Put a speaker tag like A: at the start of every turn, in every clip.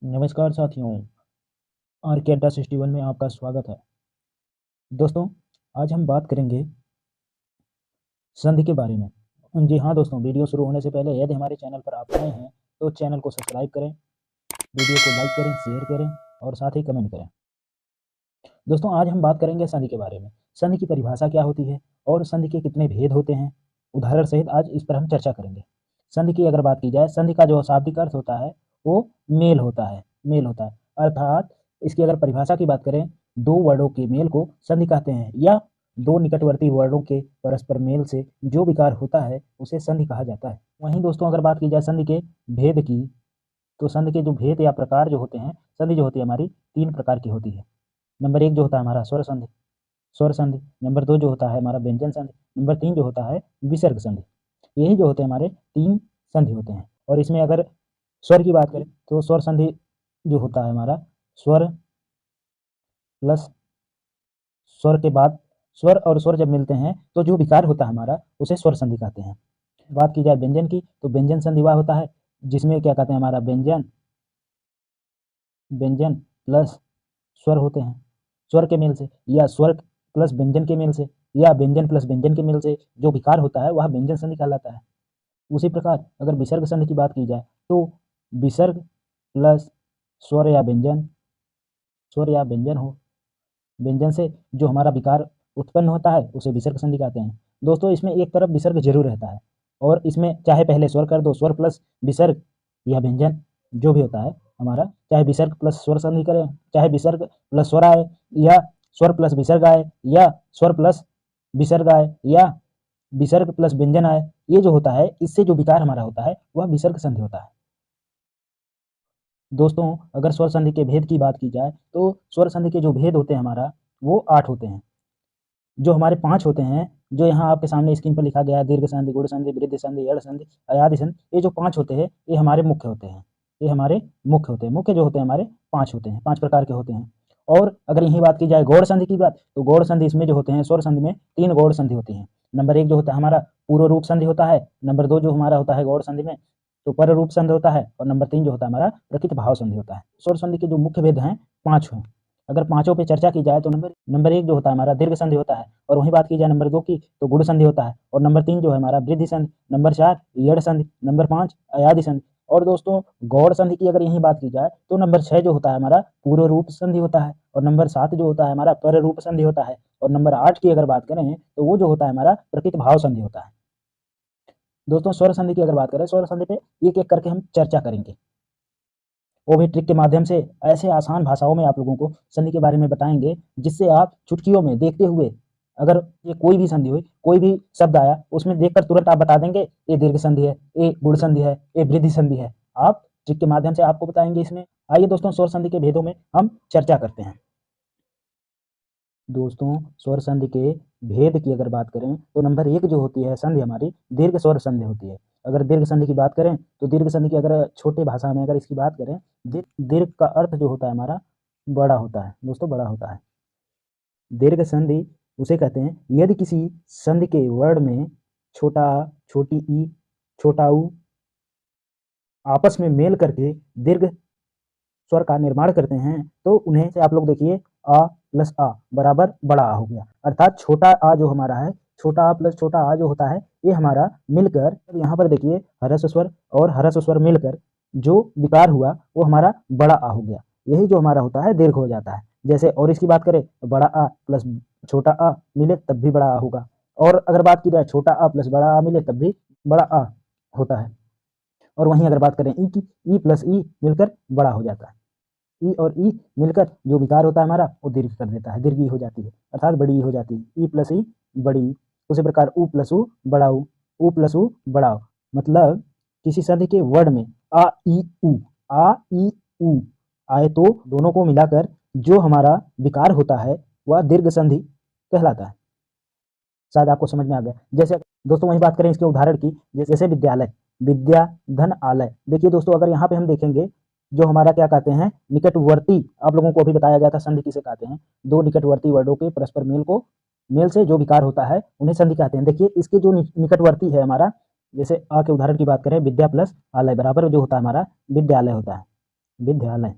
A: नमस्कार साथियों, आर के अड्डा 61 में आपका स्वागत है। दोस्तों, आज हम बात करेंगे संधि के बारे में। जी हाँ दोस्तों, वीडियो शुरू होने से पहले यदि हमारे चैनल पर आप नए हैं तो चैनल को सब्सक्राइब करें, वीडियो को लाइक करें, शेयर करें और साथ ही कमेंट करें। दोस्तों, आज हम बात करेंगे संधि के बारे में। संधि की परिभाषा क्या होती है और संधि के कितने भेद होते हैं, उदाहरण सहित आज इस पर हम चर्चा करेंगे। संधि की अगर बात की जाए, संधि का जो शाब्दिक अर्थ होता है वो मेल होता है। अर्थात इसकी अगर परिभाषा की बात करें, दो वर्णों के मेल को संधि कहते हैं, या दो निकटवर्ती वर्णों के परस्पर मेल से जो विकार होता है उसे संधि कहा जाता है। वहीं दोस्तों, अगर बात की जाए संधि के भेद की, तो संधि के जो भेद या प्रकार जो होते हैं, संधि जो होती है हमारी तीन प्रकार की होती है। नंबर एक जो होता है हमारा स्वर संधि। नंबर दो जो होता है हमारा व्यंजन संधि। नंबर तीन जो होता है विसर्ग संधि। यही जो होते हैं हमारे तीन संधि होते हैं। और इसमें अगर स्वर की बात करें तो स्वर संधि जो होता है हमारा, स्वर प्लस स्वर के बाद स्वर और स्वर जब मिलते हैं तो जो विकार होता है हमारा उसे स्वर संधि कहते हैं। बात की जाए व्यंजन की, तो व्यंजन संधि वह होता है जिसमें क्या कहते हैं हमारा व्यंजन व्यंजन प्लस स्वर होते हैं स्वर के मेल से, या स्वर प्लस व्यंजन के मेल से, या व्यंजन प्लस व्यंजन के मेल से जो विकार होता है वह व्यंजन संधि कहलाता है। उसी प्रकार अगर विसर्ग संधि की बात की जाए तो विसर्ग प्लस स्वर या व्यंजन हो, व्यंजन से जो हमारा विकार उत्पन्न होता है उसे विसर्ग संधि कहते हैं। दोस्तों, इसमें एक तरफ विसर्ग जरूर रहता है, और इसमें चाहे पहले स्वर कर दो, स्वर प्लस विसर्ग या व्यंजन जो भी होता है हमारा, चाहे विसर्ग प्लस स्वर संधि करें, चाहे विसर्ग प्लस स्वर आए, या स्वर प्लस विसर्ग आए, या स्वर प्लस विसर्ग आए, या विसर्ग प्लस व्यंजन आए, ये जो होता है इससे जो विकार हमारा होता है वह विसर्ग संधि होता है। दोस्तों, अगर स्वर संधि के भेद की बात की जाए तो स्वर संधि के जो भेद होते हैं हमारा वो 8 होते हैं। जो हमारे 5 होते हैं, जो यहाँ आपके सामने स्क्रीन पर लिखा गया है, दीर्घ संधि, गुण संधि, वृद्धि संधि, यड़ संधि, अयादि संधि, ये जो 5 होते हैं ये हमारे मुख्य होते हैं। मुख्य जो होते हैं हमारे 5 होते हैं, 5 प्रकार के होते हैं। और अगर यही बात की जाए गौड़ संधि की बात, तो गौड़ संधि इसमें जो होते हैं, स्वर संधि में 3 गौड़ संधि होती हैं। नंबर 1 जो होता है हमारा पूर्व रूप संधि होता है। नंबर 2 जो हमारा होता है गौड़ संधि में तो पर रूप संधि होता है। और नंबर 3 जो होता है हमारा प्रकृत भाव संधि होता है। स्वर संधि के जो मुख्य भेद हैं 5 हैं। अगर पांचों पे चर्चा की जाए तो नंबर 1 जो होता है हमारा दीर्घ संधि होता है, और वहीं बात की जाए नंबर 2 की तो गुण संधि होता है, और नंबर 3 जो है हमारा वृद्धि संधि, नंबर 4 यड़ संधि, नंबर 5 अयादि संधि। और दोस्तों, गौड़ संधि की अगर यही बात की जाए तो नंबर 6 जो होता है हमारा पूर्व रूप संधि होता है, और नंबर 7 जो होता है हमारा पर रूप संधि होता है, और नंबर 8 की अगर बात करें तो वो जो होता है हमारा प्रकृत भाव संधि होता है। दोस्तों, स्वर संधि की अगर बात करें, स्वर संधि पे एक एक करके हम चर्चा करेंगे, वो भी ट्रिक के माध्यम से ऐसे आसान भाषाओं में आप लोगों को संधि के बारे में बताएंगे, जिससे आप चुटकियों में देखते हुए, अगर ये कोई भी संधि हुई, कोई भी शब्द आया, उसमें देखकर तुरंत आप बता देंगे ये दीर्घ संधि है, ये गुण संधि है, ये वृद्धि संधि है। आप ट्रिक के माध्यम से आपको बताएंगे इसमें। आइए दोस्तों, स्वर संधि के भेदों में हम चर्चा करते हैं। दोस्तों, स्वर संधि के भेद की अगर बात करें तो नंबर 1 जो होती है संधि हमारी दीर्घ स्वर संधि होती है। अगर दीर्घ संधि की बात करें तो दीर्घ संधि की अगर छोटे भाषा में अगर इसकी बात करें, दीर्घ का अर्थ जो होता है हमारा बड़ा होता है। दोस्तों, बड़ा होता है। दीर्घ संधि उसे कहते हैं यदि किसी संधि के वर्ण में छोटा आ, छोटी ई, छोटा ऊ आपस में मेल करके दीर्घ स्वर का निर्माण करते हैं तो उन्हें से आप लोग देखिए आ प्लस आ बराबर बड़ा आ हो गया। अर्थात छोटा आ जो हमारा है, छोटा आ प्लस छोटा आ जो होता है, ये हमारा मिलकर यहाँ पर देखिए ह्रस्व स्वर और ह्रस्व स्वर मिलकर जो विकार हुआ वो हमारा बड़ा आ हो गया। यही जो हमारा होता है दीर्घ हो जाता है। जैसे और इसकी बात करें तो बड़ा आ प्लस छोटा आ मिले तब भी बड़ा आ होगा, और अगर बात की जाए छोटा आ प्लस बड़ा आ मिले तब भी बड़ा आ होता है। और वहीं अगर बात करें ई की, ई प्लस ई मिलकर बड़ा हो जाता है। ई और ई मिलकर जो विकार होता है हमारा वो दीर्घ कर देता है, दीर्घी हो जाती है, अर्थात बड़ी हो जाती है। ई प्लस ई बड़ी। उसी प्रकार ऊ प्लस ऊ बड़ा ऊ प्लस ऊ बड़ा। मतलब किसी संधि के वर्ण में आ ई ऊ आए तो दोनों को मिलाकर जो हमारा विकार होता है वह दीर्घ संधि कहलाता है। शायद आपको समझ में आ गया। जैसे दोस्तों वही बात करें इसके उदाहरण की, जैसे विद्यालय, विद्या धन आलय। देखिए दोस्तों, अगर यहाँ पे हम देखेंगे जो हमारा क्या कहते हैं निकटवर्ती, आप लोगों को अभी बताया गया था संधि किसे कहते हैं, दो निकटवर्ती वर्डों के परस्पर मेल से जो विकार होता है उन्हें संधि कहते हैं। देखिए इसके जो निकटवर्ती है हमारा, जैसे आ के उदाहरण की बात करें, विद्या प्लस आलय बराबर जो होता है हमारा विद्यालय होता है। विद्यालय,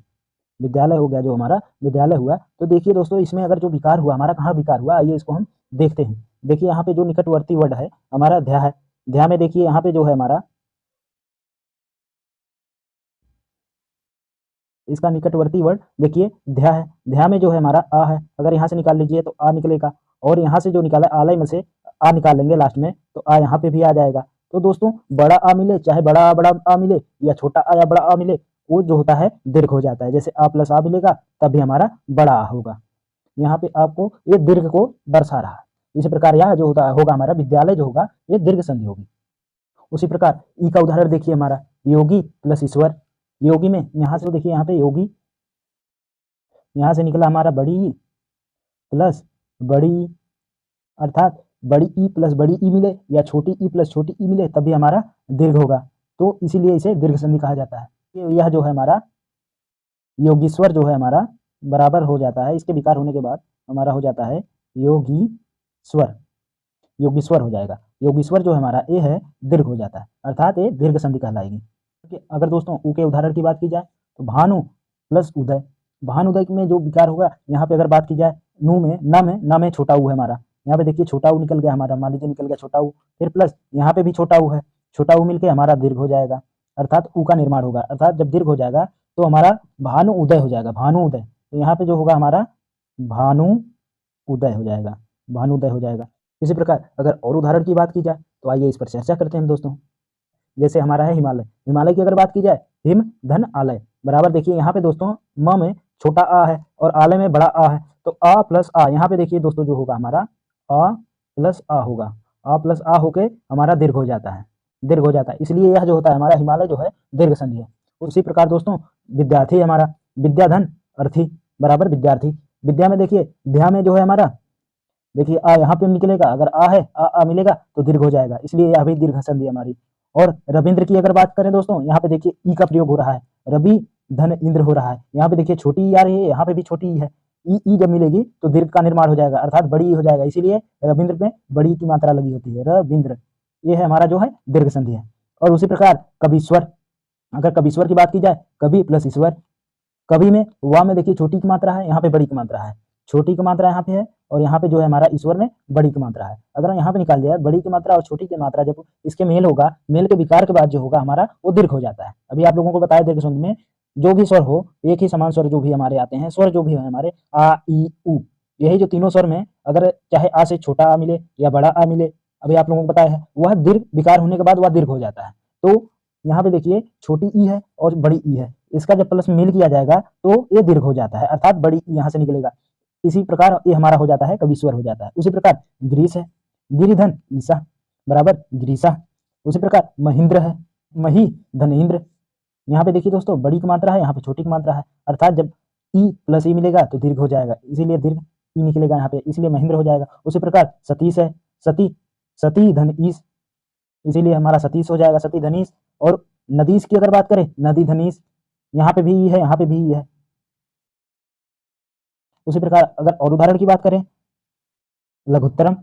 A: विद्यालय हो गया, जो हमारा विद्यालय हुआ। तो देखिए दोस्तों, इसमें अगर जो विकार हुआ हमारा, कहाँ विकार हुआ, आइए इसको हम देखते हैं। देखिए यहाँ पे जो निकटवर्ती वर्ड है हमारा ध्या है। ध्या में देखिए यहाँ पे जो है हमारा, इसका निकटवर्ती वर्ड देखिए ध्या है। ध्या में जो है हमारा आ है, अगर यहाँ से निकाल लीजिए तो आ निकलेगा, और यहाँ से जो निकाला आलय में से आ निकाल लेंगे लास्ट में, तो आ यहाँ पे भी आ जाएगा। तो दोस्तों बड़ा आ मिले, चाहे बड़ा बड़ा आ मिले या छोटा आ या बड़ा आ मिले, वो जो होता है दीर्घ हो जाता है। जैसे आ प्लस आ मिलेगा तब भी हमारा बड़ा आ होगा। यहाँ पे आपको ये दीर्घ को दर्शा रहा है। इसी प्रकार यह जो होता होगा हमारा विद्यालय जो होगा ये दीर्घ संधि होगी। उसी प्रकार ई का उदाहरण देखिए हमारा, योगी प्लस ईश्वर। योगी में यहाँ से देखिए, यहाँ पे योगी, यहाँ से निकला हमारा बड़ी ई प्लस बड़ी ई, अर्थात बड़ी ई प्लस बड़ी ई मिले या छोटी ई प्लस छोटी ई मिले तब भी हमारा दीर्घ होगा, तो इसीलिए इसे दीर्घ संधि कहा जाता है। यह जो है हमारा योगीश्वर जो है हमारा बराबर हो जाता है, इसके विकार होने के बाद हमारा हो जाता है योगीश्वर, योगीश्वर हो जाएगा। योगीश्वर जो हमारा ए है दीर्घ हो जाता है, अर्थात ये दीर्घ संधि कहलाएगी। अगर दोस्तों ऊ के उदाहरण की बात की जाए तो भानु प्लस उदय, भानुदय में जो विकार होगा, यहाँ पे अगर बात की जाए नू में, न में छोटा ऊ है हमारा, यहाँ पे देखिए छोटा ऊ निकल गया हमारा, मान लीजिए निकल गया छोटा ऊ, फिर प्लस यहाँ पे भी छोटा ऊ है, छोटा ऊ मिलकर हमारा दीर्घ हो जाएगा, अर्थात ऊ का निर्माण होगा। अर्थात जब दीर्घ हो जाएगा तो हमारा भानु उदय हो जाएगा, भानु उदय। तो यहाँ पे जो होगा हमारा भानु उदय हो जाएगा, भानु उदय हो जाएगा। इसी प्रकार अगर और उदाहरण की बात की जाए तो आइए इस पर चर्चा करते हैं दोस्तों। जैसे हमारा है हिमालय, हिमालय की अगर बात की जाए हिम धन आलय, बराबर देखिए यहाँ पे दोस्तों म में छोटा आ है और आलय में बड़ा आ है, तो आ प्लस आ, यहाँ पे देखिए दोस्तों जो होगा हमारा आ प्लस आ होगा, आ प्लस आ होके हमारा दीर्घ हो जाता है, दीर्घ हो जाता है। इसलिए यह जो होता है हमारा हिमालय जो है दीर्घ संधि है। उसी प्रकार दोस्तों विद्यार्थी हमारा, विद्याधन अर्थी बराबर विद्यार्थी। विद्या में देखिए ध्या में जो है हमारा, देखिए आ यहाँ पे निकलेगा, अगर आ है आ मिलेगा तो दीर्घ हो जाएगा, इसलिए यह भी दीर्घ संधि हमारी। और रविंद्र की अगर बात करें दोस्तों, यहाँ पे देखिए ई का प्रयोग हो रहा है, रवि धन इंद्र हो रहा है, यहाँ पे देखिए छोटी ई आ रही है, यहाँ पे भी छोटी ई है, ई जब मिलेगी तो दीर्घ का निर्माण हो जाएगा, अर्थात बड़ी ई हो जाएगा, इसीलिए रविंद्र में बड़ी की मात्रा लगी होती है, रविंद्र, ये है हमारा जो है दीर्घ संधि है। और उसी प्रकार कवीश्वर, अगर कवीश्वर की बात की जाए, कवि प्लस ईश्वर, कवि में वा में देखिए छोटी की मात्रा है, यहाँ पे बड़ी की मात्रा है, छोटी की मात्रा यहाँ पे है, और यहाँ पे जो है हमारा ईश्वर में बड़ी की मात्रा है। अगर हम यहाँ पे निकाल दिया बड़ी की मात्रा और छोटी की मात्रा, जब इसके मेल होगा, मेल के विकार के बाद जो होगा हमारा वो दीर्घ हो जाता है। अभी आप लोगों को बताया दीर्घ संधि में जो भी स्वर हो, एक ही समान स्वर जो भी हमारे आते हैं, स्वर जो भी है हमारे आ ई उ, यही जो तीनों स्वर में अगर चाहे आ से छोटा आ मिले या बड़ा आ मिले, अभी आप लोगों को बताया है, वह दीर्घ विकार होने के बाद वह दीर्घ हो जाता है। तो यहाँ पे देखिए छोटी ई है और बड़ी ई है, इसका जब प्लस मेल किया जाएगा तो ये दीर्घ हो जाता है, अर्थात बड़ी ई यहाँ से निकलेगा। इसी प्रकार ये हमारा हो जाता है कवीश्वर हो जाता है। उसी प्रकार गिरीश है, गिरिधन ईसा बराबर गिरीशा। उसी प्रकार महेंद्र है, मही धन इंद्र, यहाँ पे देखिए दोस्तों बड़ी की मात्रा है, यहाँ पे छोटी की मात्रा है, अर्थात जब ई प्लस ई मिलेगा तो दीर्घ हो जाएगा, इसीलिए दीर्घ ई निकलेगा यहाँ पे, इसलिए महेंद्र हो जाएगा। उसी प्रकार सतीश है, सती, सती धन ईश, इसीलिए हमारा सतीश हो जाएगा, सती धनीश। और नदीश की अगर बात करें, नदी धनीश, यहाँ पे भी ई है, यहाँ पे भी ई है। उसी प्रकार अगर और उदाहरण की बात करें, लघुत्तरम,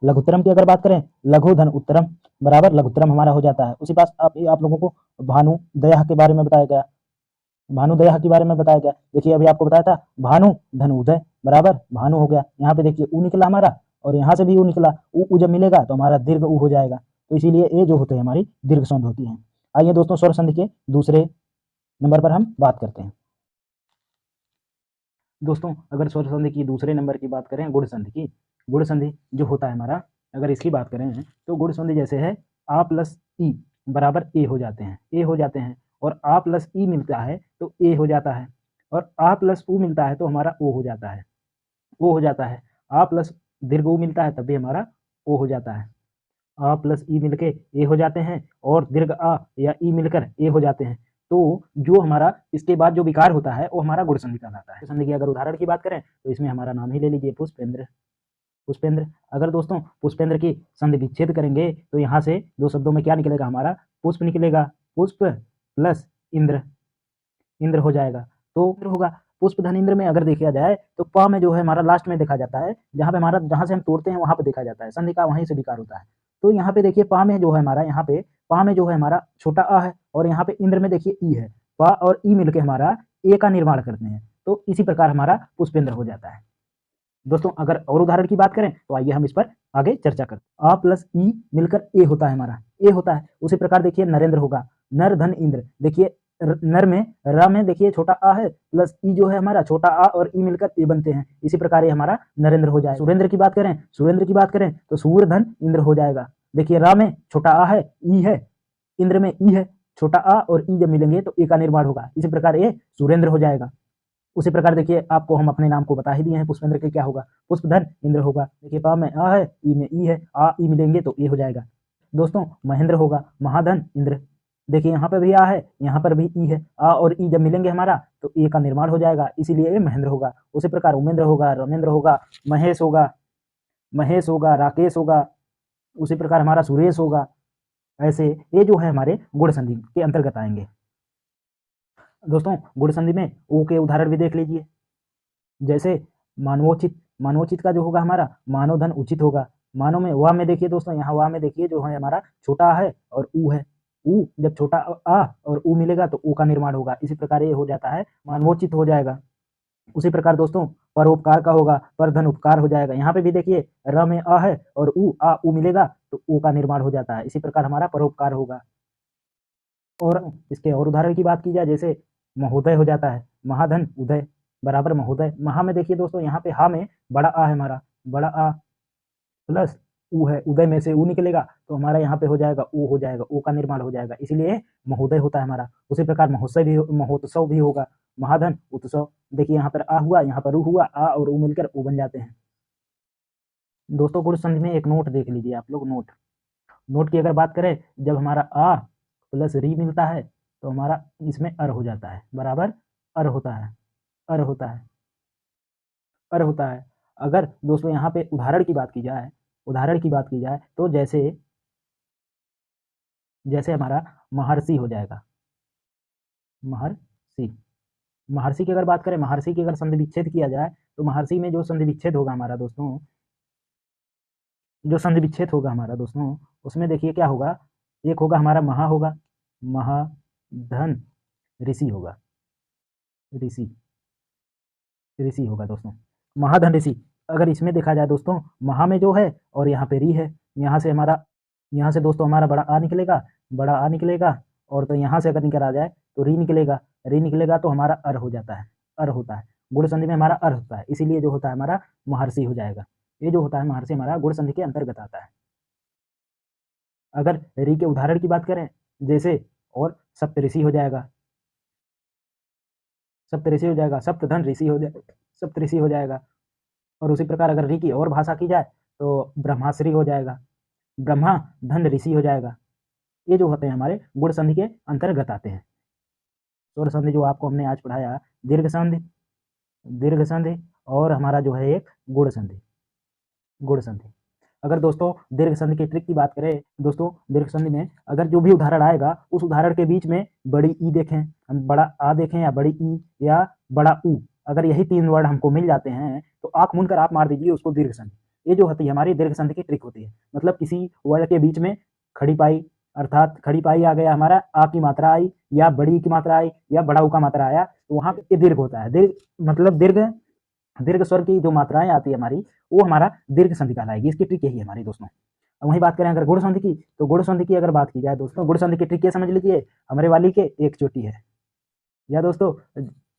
A: लघुत्तरम की अगर बात करें, लघु धन उत्तरम बराबर लघुत्तरम हमारा हो जाता है। उसी पास आप लोगों को भानु दया के बारे में बताया गया, भानु दया के बारे में बताया गया। देखिए अभी आपको बताया था भानु धन उदय बराबर भानु हो गया, यहाँ पे देखिए ऊ निकला हमारा और यहाँ से भी ऊ निकला, ऊ जब मिलेगा तो हमारा दीर्घ ऊ हो जाएगा, तो इसीलिए ये जो होते हैं हमारी दीर्घ संधि होती है। आइए दोस्तों स्वर संधि के दूसरे नंबर पर हम बात करते हैं। दोस्तों अगर स्वर संधि की दूसरे नंबर की बात करें, गुण संधि की, गुण संधि जो होता है हमारा, अगर इसकी बात करें तो गुण संधि जैसे है आ प्लस ई बराबर ए हो जाते हैं, ए हो जाते हैं, और आ प्लस ई मिलता है तो ए हो जाता है, और आ प्लस ऊ मिलता है तो हमारा ओ हो जाता है, ओ हो जाता है। आ प्लस दीर्घ ऊ मिलता है तब भी हमारा ओ हो जाता है, आ प्लस ई मिलके ए हो जाते हैं, और दीर्घ आ या ई मिलकर ए हो जाते हैं। तो जो हमारा इसके बाद जो विकार होता है वो हमारा गुण संधि कहलाता है। संधि की अगर उदाहरण की बात करें तो इसमें हमारा नाम ही ले लीजिए पुष्पेंद्र, पुष्पेंद्र। अगर दोस्तों पुष्पेंद्र की संधि विच्छेद करेंगे तो यहाँ से दो शब्दों में क्या निकलेगा हमारा, पुष्प निकलेगा, पुष्प प्लस इंद्र, इंद्र हो जाएगा। तो इंद्र होगा। पुष्प धन इंद्र में अगर देखा जाए तो प में जो है हमारा लास्ट में देखा जाता है, जहाँ पे हमारा, जहाँ से हम तोड़ते हैं वहां पे देखा जाता है, संधि का वहीं से विकार होता है। तो यहाँ पे देखिए पा में जो है हमारा, यहाँ पे पा में जो है हमारा छोटा आ है, और यहाँ पे इंद्र में देखिए ई है, पा और ई मिलकर हमारा ए का निर्माण करते हैं, तो इसी प्रकार हमारा पुष्पेंद्र हो जाता है। दोस्तों अगर और उदाहरण की बात करें तो आइए हम इस पर आगे चर्चा करते हैं। आ प्लस ई मिलकर ए होता है, हमारा ए होता है। उसी प्रकार देखिए नरेंद्र होगा, नर धन इंद्र। देखिए नर में र में देखिए छोटा आ है, प्लस ई जो है हमारा छोटा आ और ई मिलकर ए बनते हैं। इसी प्रकार ये हमारा नरेंद्र हो जाए। सुरेंद्र की बात करें तो सूर्य धन इंद्र हो जाएगा। देखिए रा में छोटा आ है, ई है, इंद्र में ई है, छोटा आ और ई जब मिलेंगे तो ए का निर्माण होगा। इसी प्रकार ये सुरेंद्र हो जाएगा। उसी प्रकार देखिए आपको हम अपने नाम को बता ही दिए हैं, पुष्पेंद्र के क्या होगा, पुष्पधन इंद्र होगा। देखिए पा में आ है, ई में ई है, आ ई मिलेंगे तो ए हो जाएगा। दोस्तों महेंद्र होगा, महाधन इंद्र। देखिए यहाँ पर भी आ है, यहाँ पर भी ई है, आ और ई जब मिलेंगे हमारा तो ए का निर्माण हो जाएगा, इसीलिए ये महेंद्र होगा। उसी प्रकार उमेंद्र होगा, रमेंद्र होगा, महेश होगा, राकेश होगा, उसी प्रकार हमारा सुरेश होगा। ऐसे ये जो है हमारे गुण संधि के अंतर्गत आएंगे। दोस्तों गुण संधि में ओ के उदाहरण भी देख लीजिए, जैसे मानवोचित का जो होगा हमारा मानव धन उचित होगा। मानव में वा में देखिए दोस्तों, यहाँ वा में देखिए जो है हमारा छोटा है और ऊ है, ऊ जब छोटा आ और ऊ मिलेगा तो ऊ का निर्माण होगा। इसी प्रकार ये हो जाता है मानवोचित हो जाएगा। उसी प्रकार दोस्तों परोपकार का होगा, पर धन उपकार हो जाएगा। यहाँ पे भी देखिए र में अ है और ऊ मिलेगा तो ऊ का निर्माण हो जाता है। इसी प्रकार हमारा परोपकार होगा। और इसके और उदाहरण की बात की जाए, जैसे महोदय हो जाता है, महाधन उदय बराबर महोदय। महा में देखिए दोस्तों यहाँ पे हा में बड़ा आ है, हमारा बड़ा आ प्लस ऊ है, उदय में से ऊ निकलेगा तो हमारा यहाँ पे हो जाएगा ऊ हो जाएगा, ऊ का निर्माण हो जाएगा, इसलिए महोदय होता है हमारा। उसी प्रकार महोत्सव भी होगा, महाधन उत्सव। देखिए यहाँ पर आ हुआ, यहाँ पर ऊ हुआ, आ और ऊ मिलकर ऊ बन जाते हैं। दोस्तों गुण संधि में एक नोट देख लीजिए आप लोग। नोट की अगर बात करें, जब हमारा आ प्लस री मिलता है तो हमारा इसमें अर हो जाता है, बराबर अर होता है, अर होता है, अर होता है। अगर दोस्तों यहाँ पे उदाहरण की बात की जाए तो जैसे हमारा महर्षि हो जाएगा, महर्षि की अगर बात करें, महर्षि की अगर संधि विच्छेद किया जाए तो महर्षि में जो संधि विच्छेद होगा हमारा दोस्तों, उसमें देखिए क्या होगा, एक होगा हमारा महाधन ऋषि होगा, ऋषि होगा दोस्तों, महाधन ऋषि। अगर इसमें देखा जाए दोस्तों, महा में जो है और यहाँ पे री है, यहाँ से दोस्तों हमारा बड़ा आ निकलेगा, और तो यहाँ से अगर निकला जाए तो री निकलेगा तो हमारा अर हो जाता है, अर होता है। गुण संधि में हमारा अर होता है, इसीलिए जो होता है हमारा महर्षि हो जाएगा। ये जो होता है महर्षि हमारा गुण संधि के अंतर्गत आता है। अगर री के उदाहरण की बात करें, जैसे और सप्तऋषि हो जाएगा, सप्तधन ऋषि हो जाएगा। और उसी प्रकार अगर री की और भाषा की जाए तो ब्रह्माश्री हो जाएगा, ब्रह्मा धन ऋषि हो जाएगा। ये जो होते हैं हमारे गुण संधि के अंतर्गत आते हैं। स्वर संधि जो आपको हमने आज पढ़ाया, दीर्घ संधि और हमारा जो है एक गुण संधि। अगर दोस्तों दीर्घ संधि की ट्रिक की बात करें, दोस्तों दीर्घ संधि में अगर जो भी उदाहरण आएगा उस उदाहरण के बीच में बड़ी ई देखें, हम बड़ा आ देखें या बड़ी ई या बड़ा ऊ, अगर यही 3 वर्ड हमको मिल जाते हैं तो आंख मूंद कर आप मार दीजिए उसको दीर्घ संधि। ये जो होती है हमारी दीर्घ संधि की ट्रिक होती है। मतलब किसी वर्ड के बीच में खड़ी पाई, अर्थात खड़ी पाई आ गया हमारा, आ की मात्रा आई या बड़ी की मात्रा आई या बड़ा ऊ का मात्रा आया, तो वहां पे दीर्घ होता है। मतलब दीर्घ स्वर की जो मात्राएं आती है हमारी, वो हमारा दीर्घ संधि कहलाएगी। इसकी ट्रिक यही है हमारी दोस्तों। वही बात करें अगर गुण संधि की, तो गुण संधि की अगर बात की जाए दोस्तों, गुण संधि की ट्रिक ये समझ लीजिए, हमरे वाली के एक चोटी है, या दोस्तों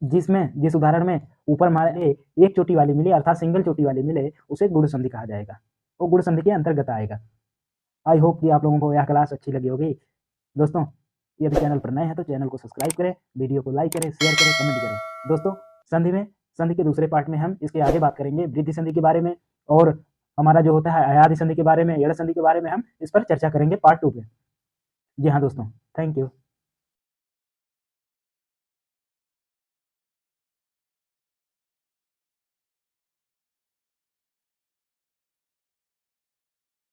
A: जिस उदाहरण में ऊपर हमारे एक चोटी वाली मिले अर्थात सिंगल चोटी वाली मिले, उसे गुण संधि कहा जाएगा, वो गुण संधि के अंतर्गत आएगा। आई होप कि आप लोगों को यह क्लास अच्छी लगी होगी। दोस्तों यदि चैनल पर नए हैं तो चैनल को सब्सक्राइब करें, वीडियो को लाइक करें, शेयर करें, कमेंट करें। दोस्तों संधि के दूसरे पार्ट में हम इसके आगे बात करेंगे वृद्धि संधि के बारे में, और हमारा जो होता है अयादि संधि के बारे में, एड़ संधि के बारे में हम इस पर चर्चा करेंगे पार्ट 2 पे। जी हाँ दोस्तों, थैंक यू।